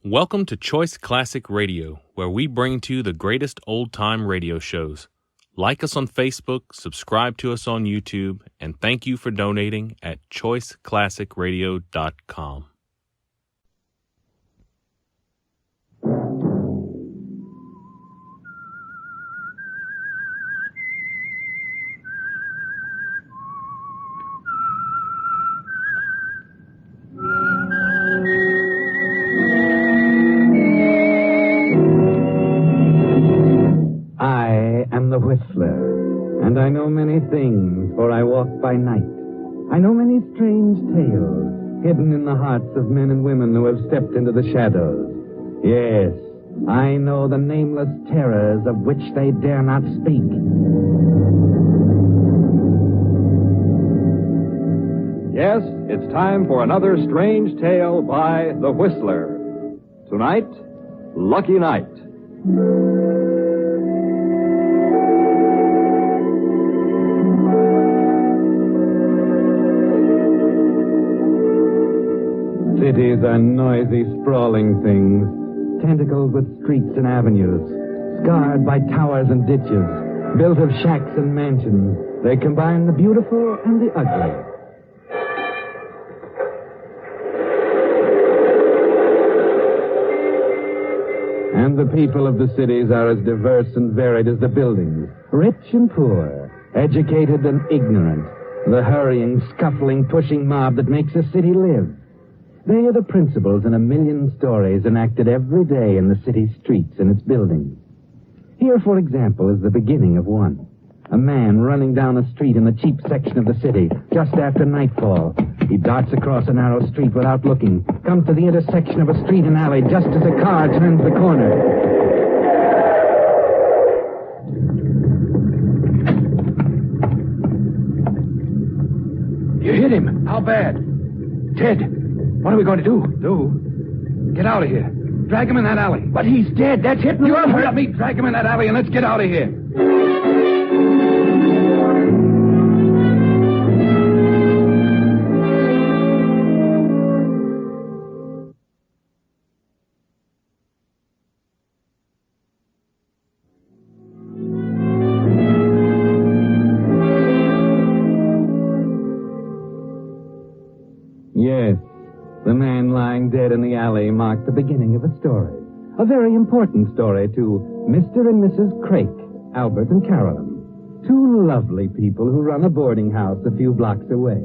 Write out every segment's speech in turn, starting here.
Welcome to Choice Classic Radio, where we bring to you the greatest old-time radio shows. Like us on Facebook, subscribe to us on YouTube, and thank you for donating at choiceclassicradio.com. The Whistler, and I know many things, for I walk by night. I know many strange tales, hidden in the hearts of men and women who have stepped into the shadows. Yes, I know the nameless terrors of which they dare not speak. Yes, it's time for another strange tale by The Whistler. Tonight, Lucky Night. Cities are noisy, sprawling things, tentacled with streets and avenues, scarred by towers and ditches, built of shacks and mansions. They combine the beautiful and the ugly. And the people of the cities are as diverse and varied as the buildings, rich and poor, educated and ignorant, the hurrying, scuffling, pushing mob that makes a city live. They are the principals in a million stories enacted every day in the city's streets and its buildings. Here, for example, is the beginning of one. A man running down a street in the cheap section of the city just after nightfall. He darts across a narrow street without looking, comes to the intersection of a street and alley just as a car turns the corner. You hit him. How bad? Ted, what are we going to do? Get out of here. Drag him in that alley. But he's dead. That's it. You hurt me. Drag him in that alley and let's get out of here. Yes. The man lying dead in the alley marked the beginning of a story. A very important story to Mr. and Mrs. Craik, Albert and Carolyn. Two lovely people who run a boarding house a few blocks away.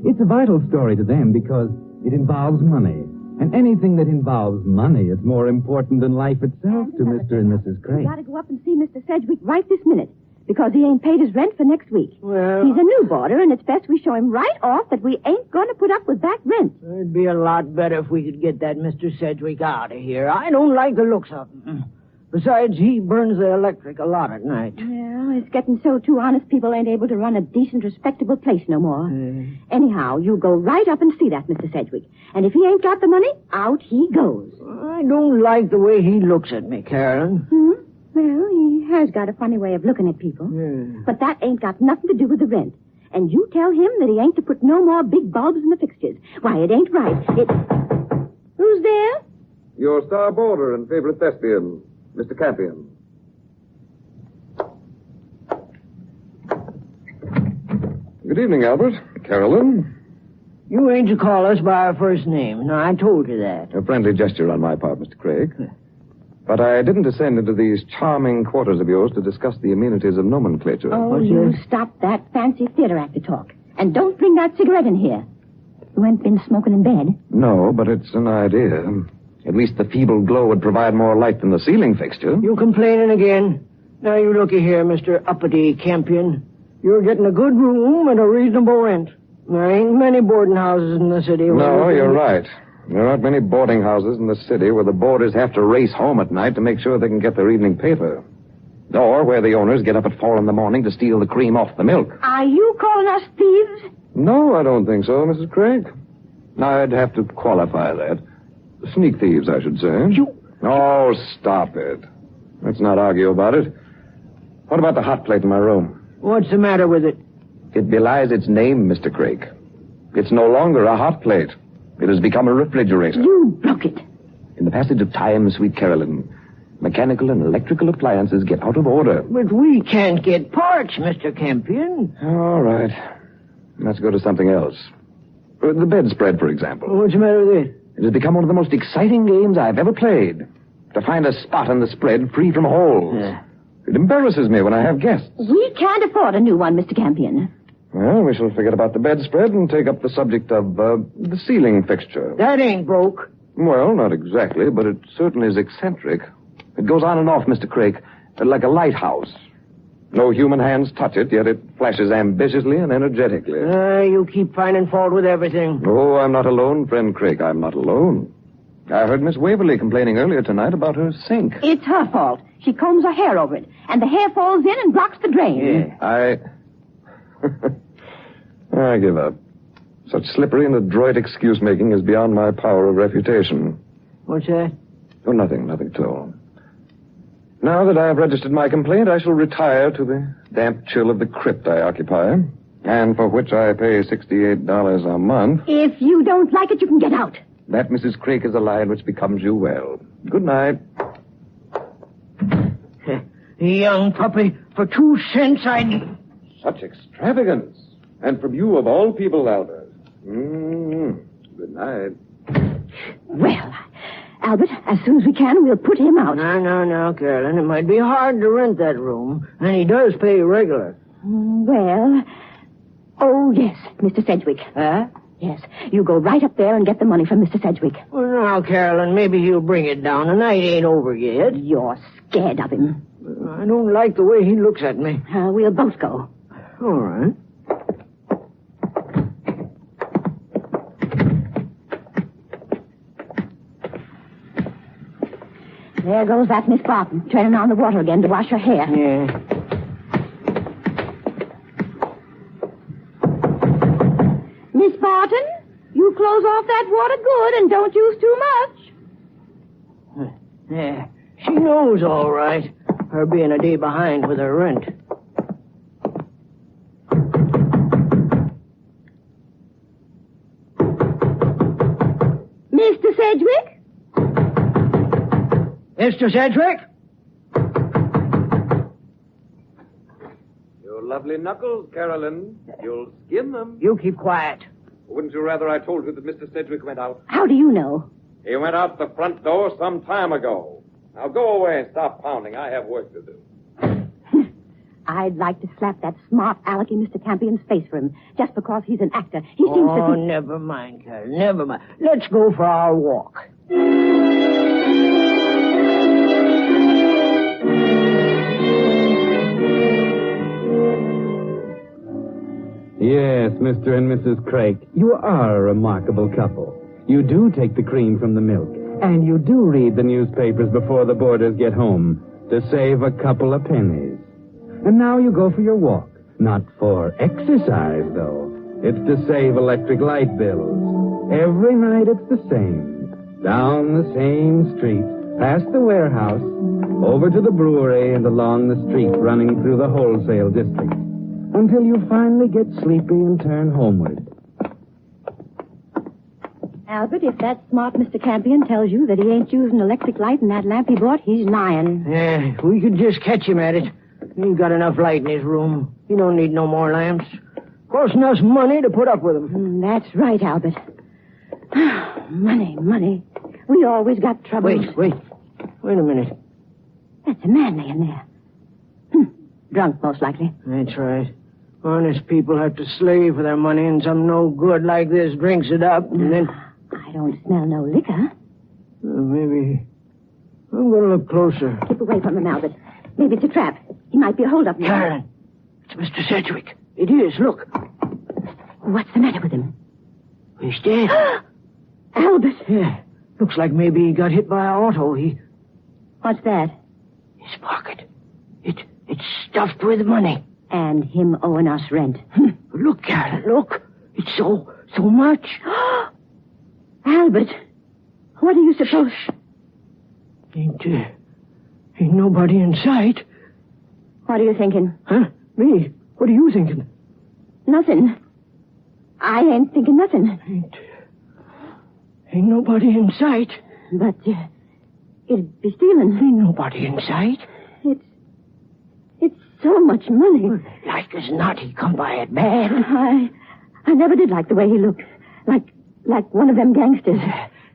It's a vital story to them because it involves money. And anything that involves money is more important than life itself to Mr. and Mrs. Craik. We gotta go up and see Mr. Sedgwick right this minute. Because he ain't paid his rent for next week. Well, he's a new boarder, and it's best we show him right off that we ain't going to put up with back rent. It'd be a lot better if we could get that Mr. Sedgwick out of here. I don't like the looks of him. Besides, he burns the electric a lot at night. Well, it's getting so too honest people ain't able to run a decent, respectable place no more. Anyhow, you go right up and see that Mr. Sedgwick. And if he ain't got the money, out he goes. I don't like the way he looks at me, Carolyn. Well, he has got a funny way of looking at people. But that ain't got nothing to do with the rent. And you tell him that he ain't to put no more big bulbs in the fixtures. Why, it ain't right. Who's there? Your star boarder and favorite thespian, Mr. Campion. Good evening, Albert. Carolyn. You ain't to call us by our first name. No, I told you that. A friendly gesture on my part, Mr. Craig. But I didn't descend into these charming quarters of yours to discuss the amenities of nomenclature. Oh, you stop that fancy theater actor talk. And don't bring that cigarette in here. You ain't been smoking in bed? No, but it's an idea. At least the feeble glow would provide more light than the ceiling fixture. You complaining again? Now, you looky here, Mr. Uppity Campion. You're getting a good room at a reasonable rent. There ain't many boarding houses in the city. No, you're right. There aren't many boarding houses in the city where the boarders have to race home at night to make sure they can get their evening paper. Or where the owners get up at 4 a.m. to steal the cream off the milk. Are you calling us thieves? No, I don't think so, Mrs. Craig. I'd have to qualify that. Sneak thieves, I should say. Oh, stop it. Let's not argue about it. What about the hot plate in my room? What's the matter with it? It belies its name, Mr. Craig. It's no longer a hot plate. It has become a refrigerator. You broke it. In the passage of time, sweet Carolyn, mechanical and electrical appliances get out of order. But we can't get parts, Mr. Campion. All right. Let's go to something else. The bedspread, for example. What's the matter with it? It has become one of the most exciting games I've ever played. To find a spot on the spread free from holes. Yeah. It embarrasses me when I have guests. We can't afford a new one, Mr. Campion. Well, we shall forget about the bedspread and take up the subject of the ceiling fixture. That ain't broke. Well, not exactly, but it certainly is eccentric. It goes on and off, Mr. Craik, like a lighthouse. No human hands touch it, yet it flashes ambitiously and energetically. You keep finding fault with everything. Oh, I'm not alone, friend Craik. I'm not alone. I heard Miss Waverly complaining earlier tonight about her sink. It's her fault. She combs her hair over it, and the hair falls in and blocks the drain. Yeah. I give up. Such slippery and adroit excuse-making is beyond my power of refutation. What's that? Oh, nothing at all. Now that I have registered my complaint, I shall retire to the damp chill of the crypt I occupy, and for which I pay $68 a month. If you don't like it, you can get out. That, Mrs. Craik, is a line which becomes you well. Good night. Young puppy, for 2 cents I'd... Such extravagance. And from you of all people, Albert. Good night. Well, Albert, as soon as we can, we'll put him out. No, Carolyn. It might be hard to rent that room, and he does pay regular. Well, oh, yes, Mr. Sedgwick. Huh? Yes, you go right up there and get the money from Mr. Sedgwick. Well, now, Carolyn, maybe he'll bring it down. The night ain't over yet. You're scared of him. I don't like the way he looks at me. We'll both go. All right. There goes that Miss Barton, turning on the water again to wash her hair. Yeah. Miss Barton, you close off that water good and don't use too much. Yeah. She knows all right. Her being a day behind with her rent. Mr. Sedgwick? Mr. Sedgwick? Your lovely knuckles, Carolyn. You'll skin them. You keep quiet. Wouldn't you rather I told you that Mr. Sedgwick went out? How do you know? He went out the front door some time ago. Now go away and stop pounding. I have work to do. I'd like to slap that smart alecky Mr. Campion's face for him, just because he's an actor. He seems to Oh, think... never mind, Carol. Never mind. Let's go for our walk. Yes, Mr. and Mrs. Craik, you are a remarkable couple. You do take the cream from the milk, and you do read the newspapers before the boarders get home to save a couple of pennies. And now you go for your walk. Not for exercise, though. It's to save electric light bills. Every night it's the same. Down the same street, past the warehouse, over to the brewery, and along the street running through the wholesale district, until you finally get sleepy and turn homeward. Albert, if that smart Mr. Campion tells you that he ain't using electric light in that lamp he bought, he's lying. Yeah, we could just catch him at it. He's got enough light in his room. He don't need no more lamps. Costing us money to put up with him. That's right, Albert. Money. We always got trouble. Wait a minute. That's a man laying there. Drunk, most likely. That's right. Honest people have to slave for their money, and some no good like this drinks it up, and then... I don't smell no liquor. Maybe... I'm going to look closer. Keep away from him, Albert. Maybe it's a trap. He might be a hold-up man. Karen, it's Mr. Sedgwick. It is, look. What's the matter with him? He's dead. Albert! Yeah, looks like maybe he got hit by an auto. What's that? His pocket. It's stuffed with money. And him owing us rent. Look, Karen, look. It's so much. Albert, what do you suppose? Ain't nobody in sight. What are you thinking? Huh? Me? What are you thinking? Nothing. I ain't thinking nothing. Ain't nobody in sight. But It'd be stealing. Ain't nobody in sight. It's so much money. Like as not, he come by it bad. I never did like the way he looked. Like one of them gangsters.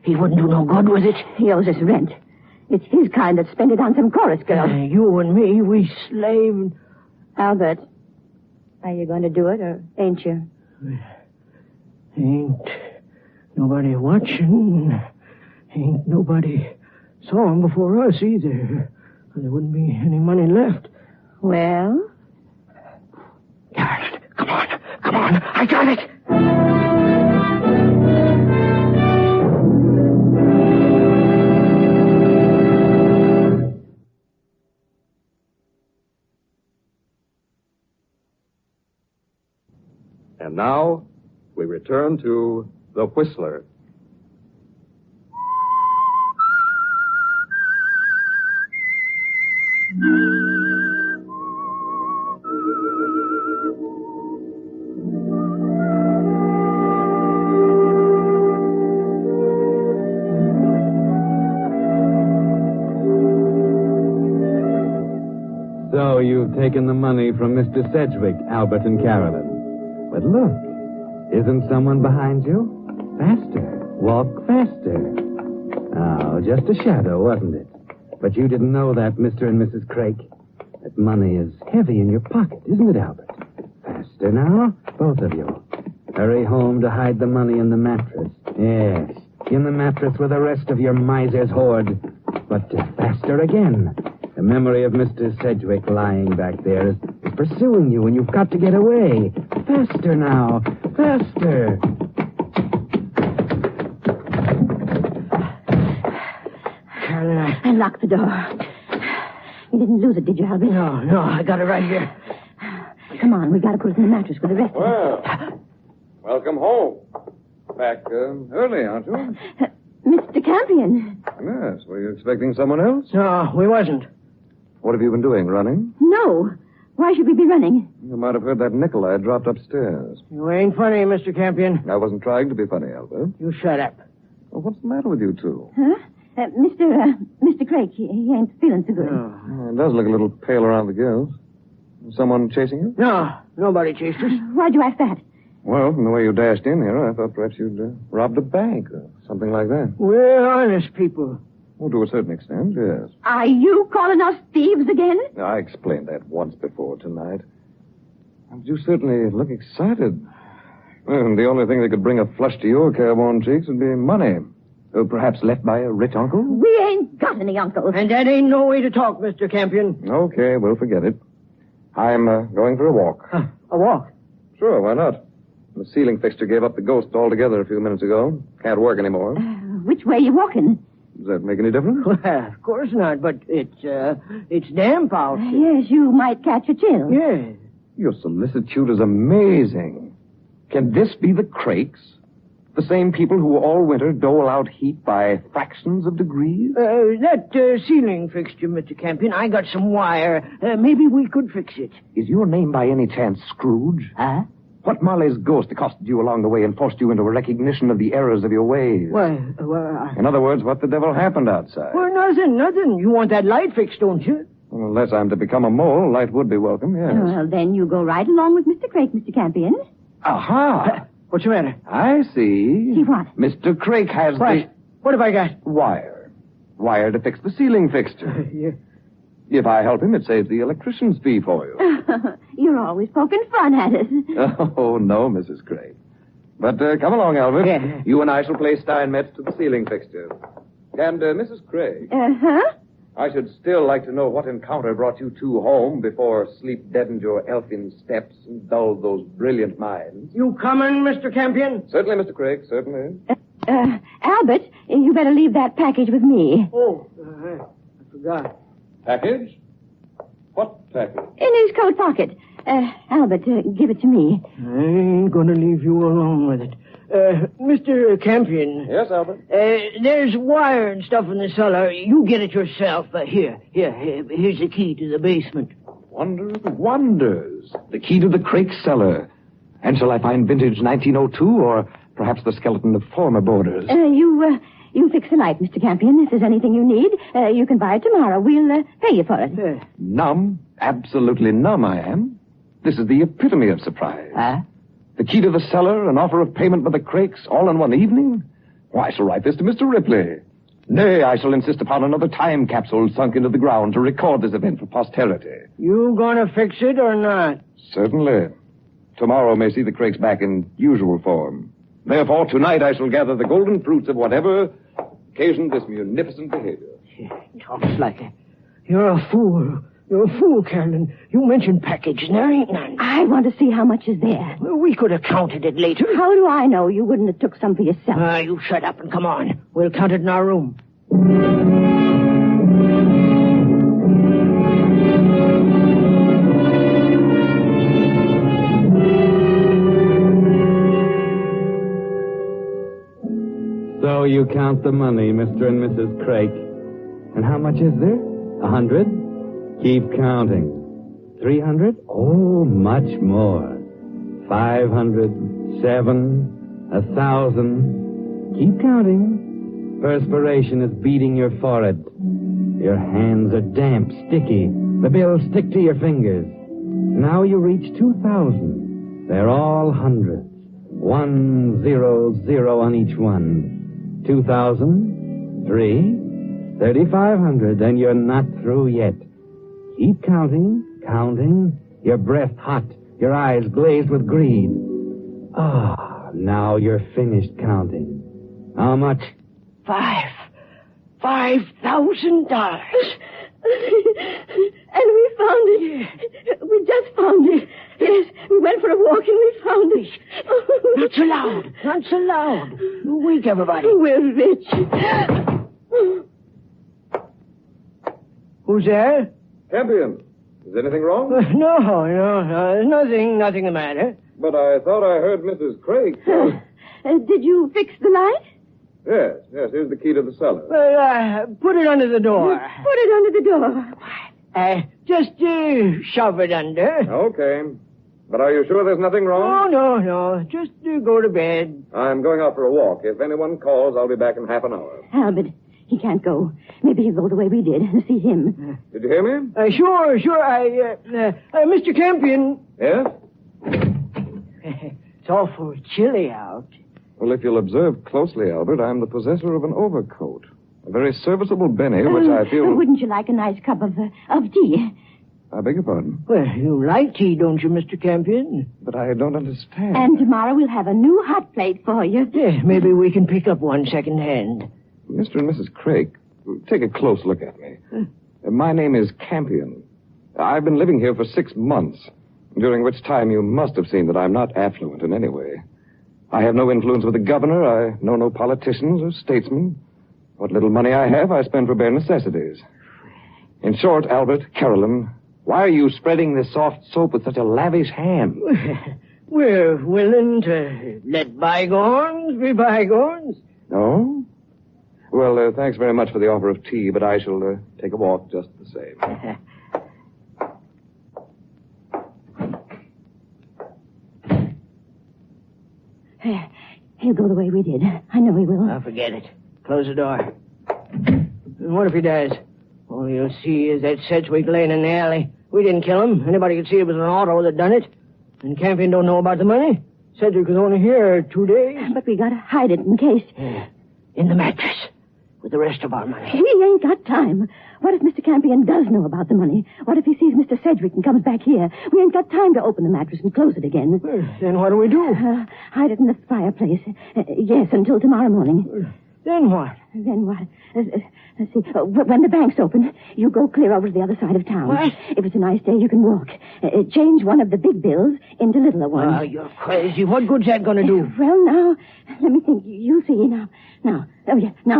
He wouldn't do no good with it. He owes us rent. It's his kind that spent it on some chorus girl. You and me, we slave. Albert, are you going to do it, or ain't you? Ain't nobody watching. Ain't nobody saw him before us either. There wouldn't be any money left. Well? Carolyn, come on, I got it. And now, we return to The Whistler. So you've taken the money from Mr. Sedgwick, Albert and Carolyn. But look, isn't someone behind you? Faster. Walk faster. Oh, just a shadow, wasn't it? But you didn't know that, Mr. and Mrs. Craik. That money is heavy in your pocket, isn't it, Albert? Faster now, both of you. Hurry home to hide the money in the mattress. Yes, in the mattress with the rest of your miser's hoard. But faster again. The memory of Mr. Sedgwick lying back there is pursuing you, and you've got to get away. Faster now. Faster. Carolyn, And lock the door. You didn't lose it, did you, Albert? No, I got it right here. Come on, we got to put it in the mattress with the rest of it. Well, welcome home. Back early, aren't you? Mr. Campion. Yes. Were you expecting someone else? No, we wasn't. What have you been doing, running? No. Why should we be running? You might have heard that nickel I dropped upstairs. You ain't funny, Mr. Campion. I wasn't trying to be funny, Albert. You shut up. Well, what's the matter with you two? Huh? Mr. Craik, he ain't feeling so good. It does look a little pale around the gills. Someone chasing you? No, nobody chased us. Why'd you ask that? Well, from the way you dashed in here, I thought perhaps you'd robbed a bank or something like that. We're honest people. Well, to a certain extent, yes. Are you calling us thieves again? I explained that once before tonight. And you certainly look excited. Well, the only thing that could bring a flush to your careworn cheeks would be money. Or perhaps left by a rich uncle? We ain't got any uncle. And that ain't no way to talk, Mr. Campion. Okay, we'll forget it. I'm going for a walk. A walk? Sure, why not? The ceiling fixture gave up the ghost altogether a few minutes ago. Can't work anymore. Which way you walking? Does that make any difference? Well, of course not, but it's damp out. Yes, you might catch a chill. Yeah. Your solicitude is amazing. Can this be the Craiks? The same people who all winter dole out heat by fractions of degrees? That ceiling fixture, Mr. Campion, I got some wire. Maybe we could fix it. Is your name by any chance Scrooge? Huh? What Marley's ghost accosted you along the way and forced you into a recognition of the errors of your ways? In other words, what the devil happened outside? Well, nothing. You want that light fixed, don't you? Well, unless I'm to become a mole, light would be welcome, yes. Well, then you go right along with Mr. Craik, Mr. Campion. Aha! What's the matter? I see. See what? Mr. Craik has What? What have I got? Wire. Wire to fix the ceiling fixture. Yeah. If I help him, it saves the electrician's fee for you. You're always poking fun at us. Oh, no, Mrs. Craik. But come along, Albert. Yeah. You and I shall play Steinmetz to the ceiling fixture. And, Mrs. Craik, Uh-huh. I should still like to know what encounter brought you two home before sleep deadened your elfin steps and dulled those brilliant minds. You coming, Mr. Campion? Certainly, Mr. Craik, certainly. Albert, you better leave that package with me. Oh, I forgot. Package? What package? In his coat pocket. Albert, give it to me. I ain't gonna leave you alone with it. Mr. Campion. Yes, Albert? There's wire and stuff in the cellar. You get it yourself. Here's the key to the basement. Wonder of wonders. The key to the Craik cellar. And shall I find vintage 1902 or perhaps the skeleton of former boarders? You fix the light, Mr. Campion. If there's anything you need, you can buy it tomorrow. We'll pay you for it. Numb? Absolutely numb I am. This is the epitome of surprise. Huh? The key to the cellar, an offer of payment by the Crakes, all in one evening? Why, I shall write this to Mr. Ripley. Nay, I shall insist upon another time capsule sunk into the ground to record this event for posterity. You gonna fix it or not? Certainly. Tomorrow may see the Crakes back in usual form. Therefore, tonight I shall gather the golden fruits of whatever occasioned this munificent behavior. Talks like it. You're a fool. You're a fool, Carolyn. You mentioned package, and there ain't none. I want to see how much is there. Well, we could have counted it later. How do I know you wouldn't have took some for yourself? You shut up and come on. We'll count it in our room. So you count the money, Mr. and Mrs. Craik. And how much is there? 100? Keep counting. 300? Oh, much more. 500, 7, 1,000. Keep counting. Perspiration is beating your forehead. Your hands are damp, sticky. The bills stick to your fingers. Now you reach 2,000. They're all hundreds. 1, 0, 0 on each one. 2,000, 3, 3,500, and you're not through yet. Keep counting, counting, your breath hot, your eyes glazed with greed. Now you're finished counting. How much? $5,000. And we found it. We just found it. Yes, we went for a walk and we found it. Not so loud. Not so loud. You wake everybody. We're rich. Who's there? Campion, is anything wrong? No. There's nothing the matter. But I thought I heard Mrs. Craik. Did you fix the light? Yes, here's the key to the cellar. Put it under the door. Put it under the door. Just shove it under. Okay. But are you sure there's nothing wrong? Oh, no. Just go to bed. I'm going out for a walk. If anyone calls, I'll be back in half an hour. Albert, he can't go. Maybe he'll go the way we did and see him. Did you hear me? Sure. Mr. Campion. Yes? It's awful chilly out. Well, if you'll observe closely, Albert, I'm the possessor of an overcoat. A very serviceable Benny, which I feel... Wouldn't you like a nice cup of tea? I beg your pardon? Well, you like tea, don't you, Mr. Campion? But I don't understand. And tomorrow we'll have a new hot plate for you. Yeah, maybe we can pick up one second-hand. Mr. and Mrs. Craik, take a close look at me. My name is Campion. I've been living here for 6 months, during which time you must have seen that I'm not affluent in any way. I have no influence with the governor. I know no politicians or statesmen. What little money I have, I spend for bare necessities. In short, Albert, Carolyn, why are you spreading this soft soap with such a lavish hand? We're willing to let bygones be bygones. No? Well, thanks very much for the offer of tea, but I shall take a walk just the same. He'll go the way we did. I know he will. Oh, forget it. Close the door. And what if he does? All you'll see is that Sedgwick laying in the alley. We didn't kill him. Anybody could see it was an auto that done it. And Campion don't know about the money. Sedgwick was only here 2 days. But we gotta hide it in case. In the mattress. With the rest of our money. We ain't got time. What if Mr. Campion does know about the money? What if he sees Mr. Sedgwick and comes back here? We ain't got time to open the mattress and close it again. Then what do we do? Hide it in the fireplace. Yes, until tomorrow morning. Then what? Then what? Let's see. When the bank's open, you go clear over to the other side of town. What? If it's a nice day, you can walk. Change one of the big bills into littler ones. Oh, you're crazy. What good's that going to do? Well, now, let me think. You see. Now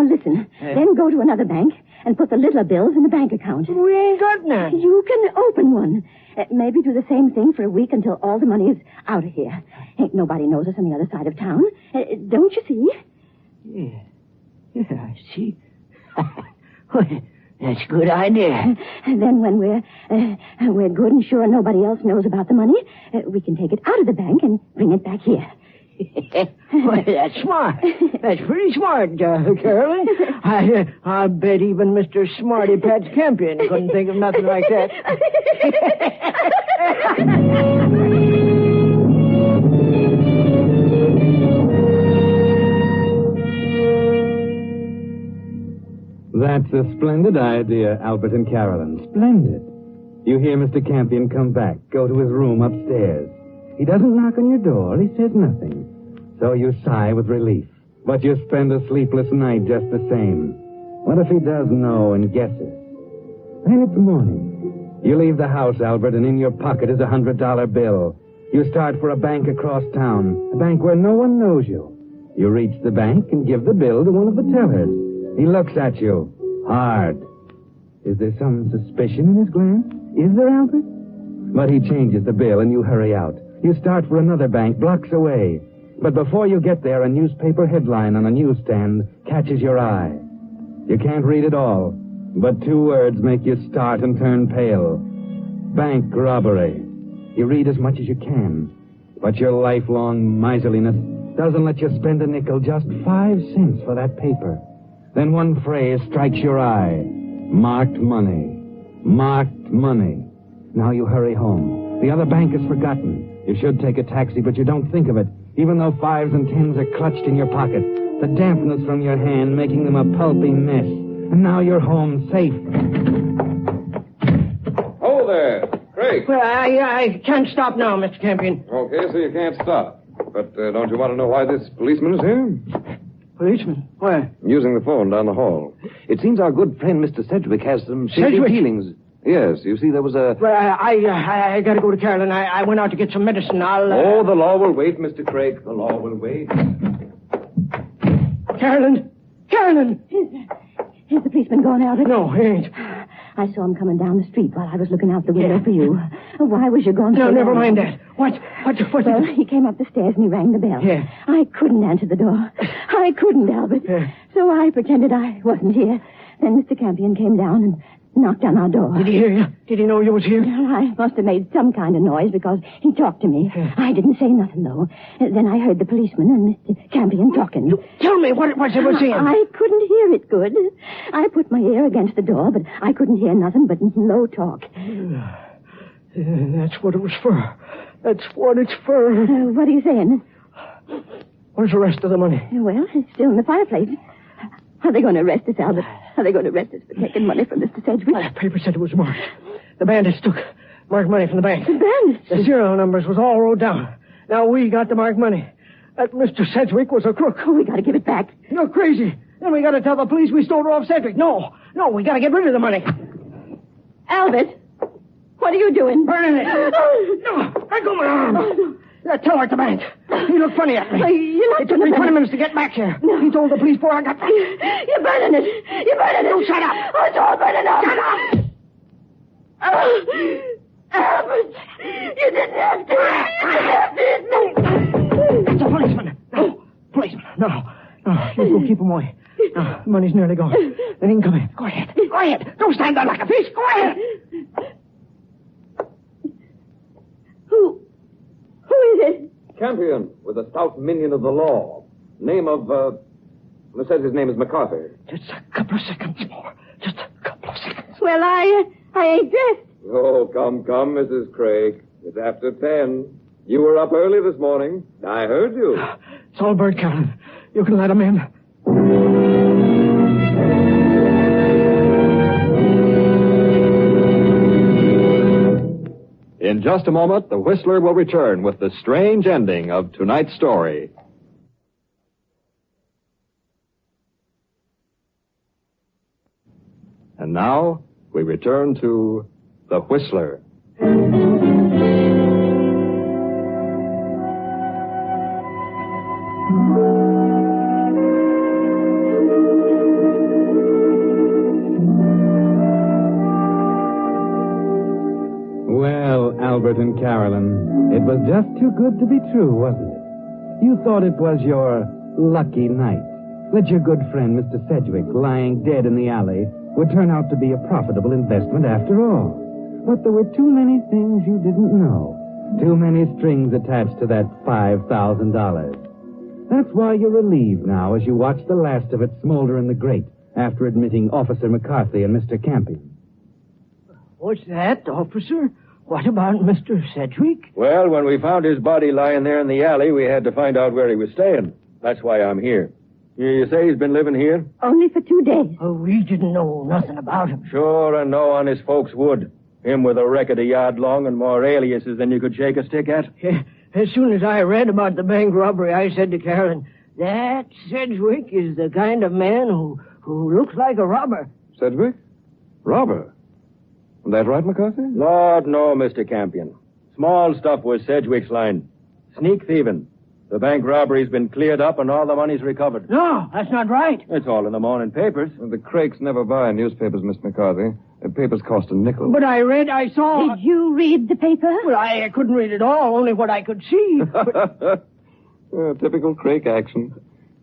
listen. Then go to another bank and put the littler bills in the bank account. We ain't got none. You can open one. Maybe do the same thing for a week until all the money is out of here. Ain't nobody knows us on the other side of town. Don't you see? Yeah, I see. That's a good idea. And then when we're good and sure nobody else knows about the money, we can take it out of the bank and bring it back here. Well, that's smart. That's pretty smart, Carolyn. I bet even Mr. Smarty Pants Campion couldn't think of nothing like that. That's a splendid idea, Albert and Carolyn. Splendid. You hear Mr. Campion come back, go to his room upstairs. He doesn't knock on your door. He says nothing. So you sigh with relief. But you spend a sleepless night just the same. What if he does know and guesses? Then it's morning. You leave the house, Albert, and in your pocket is $100 bill. You start for a bank across town, a bank where no one knows you. You reach the bank and give the bill to one of the tellers. He looks at you, hard. Is there some suspicion in his glance? Is there, Albert? But he changes the bill and you hurry out. You start for another bank blocks away. But before you get there, a newspaper headline on a newsstand catches your eye. You can't read it all, but 2 words make you start and turn pale. Bank robbery. You read as much as you can, but your lifelong miserliness doesn't let you spend a nickel, just 5 cents for that paper. Then one phrase strikes your eye. Marked money. Marked money. Now you hurry home. The other bank is forgotten. You should take a taxi, but you don't think of it, even though 5s and 10s are clutched in your pocket, the dampness from your hand making them a pulpy mess. And now you're home, safe. Oh, there. Craig. Well, I can't stop now, Mr. Campion. Okay, so you can't stop. But don't you want to know why this policeman is here? Policeman? Where? Using the phone down the hall. It seems our good friend Mr. Sedgwick has some shady Sedgwick? feelings. Yes, you see, there was a... Well, I gotta go to Carolyn. I went out to get some medicine. Oh, the law will wait, Mr. Craig. The law will wait. Carolyn! Carolyn! Is the policeman gone, Albert? No, he ain't. I saw him coming down the street while I was looking out the window for you. Why was you gone so No, never long? mind that. What? Well, he came up the stairs and he rang the bell. Yeah. I couldn't answer the door. I couldn't, Albert. Yeah. So I pretended I wasn't here. Then Mr. Campion came down and knocked on our door. Did he hear you? Did he know you was here? Well, I must have made some kind of noise because he talked to me. Yeah. I didn't say nothing, though. Then I heard the policeman and Mr. Campion talking. Tell me what you were saying. I couldn't hear it good. I put my ear against the door, but I couldn't hear nothing but low talk. That's what it was for. That's what it's for. What are you saying? Where's the rest of the money? Well, it's still in the fireplace. Are they going to arrest us, Albert? Are they going to arrest us for taking money from Mr. Sedgwick? The paper said it was marked. The bandits took marked money from the bank. The bandits? The serial numbers was all wrote down. Now we got the marked money. That Mr. Sedgwick was a crook. Oh, we got to give it back. You're crazy. Then we got to tell the police we stole it off Sedgwick. No, we got to get rid of the money. Albert, what are you doing? Burning it. No, let go my arm. Oh, no. Tell her at the bank. He looked funny at me. You're It took me 20 minutes to get back here. No. He told the police before I got back. You're burning it. You're burning it. Oh, shut up. Oh, it's all burning up. Shut up. Oh, Albert, you didn't have to. You didn't have to. It's a policeman. No, policeman. No. You go keep him away. No, the money's nearly gone. Then he can come in. Go ahead. Go ahead. Don't stand there like a fish. Go ahead. Who is it? Campion, with a stout minion of the law. Name of, says his name is MacArthur. Just a couple of seconds more. Just a couple of seconds. Well, I ain't dressed. Oh, come, Mrs. Craig. It's after 10. You were up early this morning. I heard you. It's all bird, Carolyn. You can let him in. In just a moment, the Whistler will return with the strange ending of tonight's story. And now, we return to the Whistler. Well, Albert and Carolyn, it was just too good to be true, wasn't it? You thought it was your lucky night that your good friend, Mr. Sedgwick, lying dead in the alley, would turn out to be a profitable investment after all. But there were too many things you didn't know. Too many strings attached to that $5,000. That's why you're relieved now as you watch the last of it smolder in the grate after admitting Officer McCarthy and Mr. Campion. What's that, officer? What about Mr. Sedgwick? Well, when we found his body lying there in the alley, we had to find out where he was staying. That's why I'm here. You say he's been living here? Only for 2 days. Oh, we didn't know nothing about him. Sure, and no honest folks would. Him with a record a yard long and more aliases than you could shake a stick at. As soon as I read about the bank robbery, I said to Carolyn, that Sedgwick is the kind of man who looks like a robber. Sedgwick? Robber? That right, McCarthy? Lord, no, Mr. Campion. Small stuff was Sedgwick's line. Sneak thieving. The bank robbery's been cleared up and all the money's recovered. No, that's not right. It's all in the morning papers. The Crakes never buy newspapers, Miss McCarthy. The papers cost a nickel. But I saw... Did you read the paper? Well, I couldn't read it all, only what I could see. But... Typical Crake action.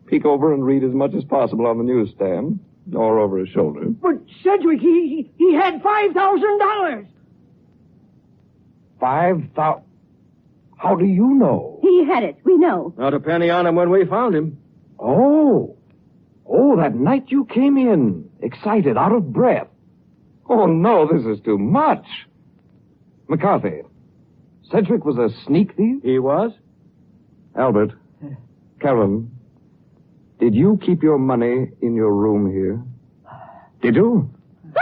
Peek over and read as much as possible on the newsstand, or over his shoulder. But Sedgwick, he had $5,000. 5,000? How do you know? He had it. We know. Not a penny on him when we found him. Oh, that night you came in, excited, out of breath. Oh, no, this is too much. McCarthy, Sedgwick was a sneak thief? He was? Albert, Carolyn, did you keep your money in your room here? Did you?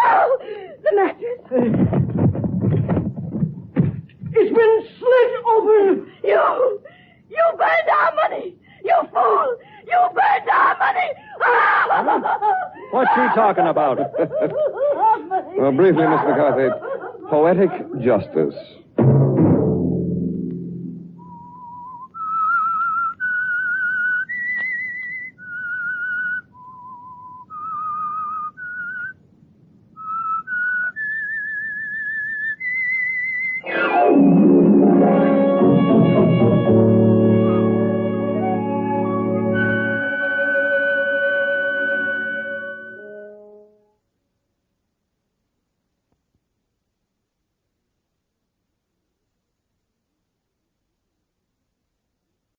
Oh, the mattress. It's been slit open. You burned our money. You fool. You burned our money. What's she talking about? Well, briefly, Miss McCarthy, poetic justice.